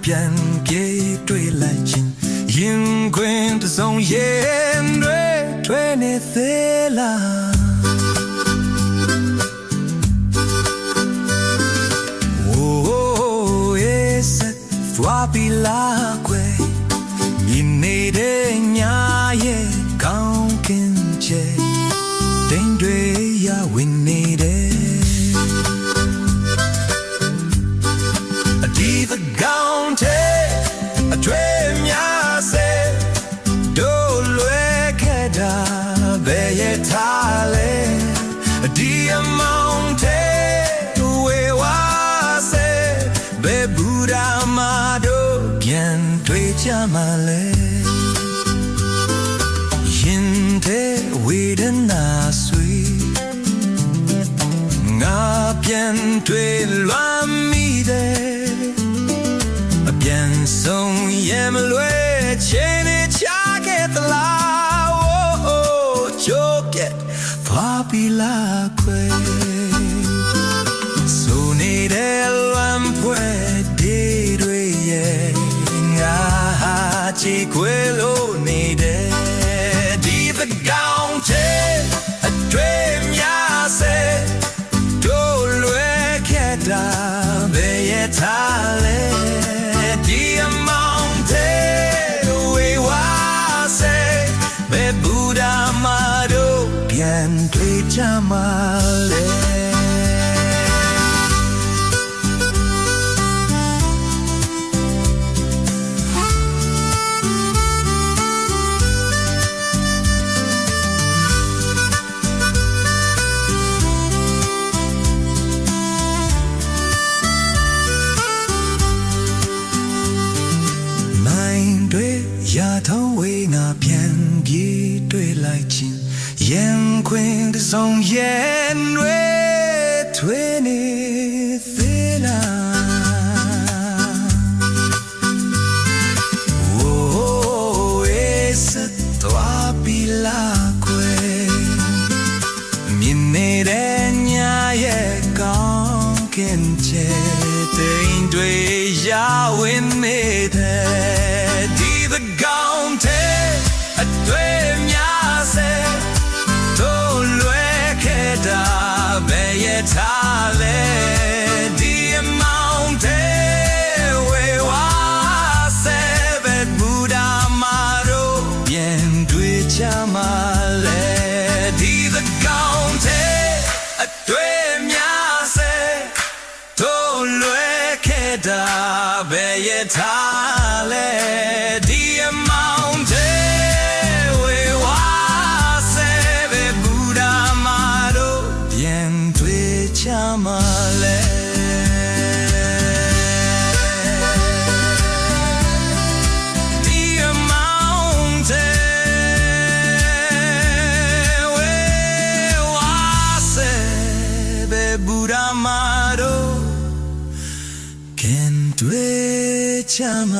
ပြန်ပြေးတွေ့လိုက်ခြင်းရင်ခွင်တစ်စုံရင်တွေထွေးနေသေးလားโอ้เอสသွားပြီလားကွယ်မြင်နေတဲ့ညရဲ့ကောင်းကင်ကျဲတိမ်တွေရဝင်နေတယ်ဒီသကောင်တဲ့အကျွေးများစေတို့လွယ်ခဲ့တာဘယ်ရထားလဲဒီအမောင်တဲ့ဝေဝါစေဘယ်ဘူရာမတို့ပြန်တွေ့ကြမှာလဲရင်တဲ့ဝေဒနာဆွေငါပြန်တွေ့လွမ်းမိတယ်ပြန်ဆုံးရမလွဲချင်းချခဲ့သလားချိုးပြတ်သွားပြီလားခွဲဆိုနေတဲ့လွမ်းပွဲဒီတွေရဲ့ငါချီခွေလို့နေတယ်ဒီသကောင်ချေအတွေ့များစေတို့လွယ်ခဲ့တာဘယ်ရထားလဲပြန်တွေ့ကြမှာလဲနိုင်တွေရထုံးဝေးငါပြန်ပြေးတွေ့လိုက်ခြင်းရင်ခွင်တစ်စုံရင်တွေထွေးနေသေးလားโอ้เอสသွားပြီလားကွယ်မြင်နေတဲ့ညရဲ့ကောင်းကင်ကျဲတိမ်တွေရဝင်နေတဲ့ဒီသကောင်တဲ့အတွေ့များစေဘယ်ရထားလဲဒီအမောင်တဲ့ဝေဝါစေဘယ်ဘူဒါမာတို့ပြန်တွေ့ချမှာလဲဒီသကောင်တဲ့အတွေ့များစေတို့လွယ်ခဲ့တာဘယ်ရထားလဲဒီအမောင်ချမလဲဒီအမောင်တဲ့ဝေဝါစေဘယ်ဘူရာမတို့ခင်တွေ့ချမ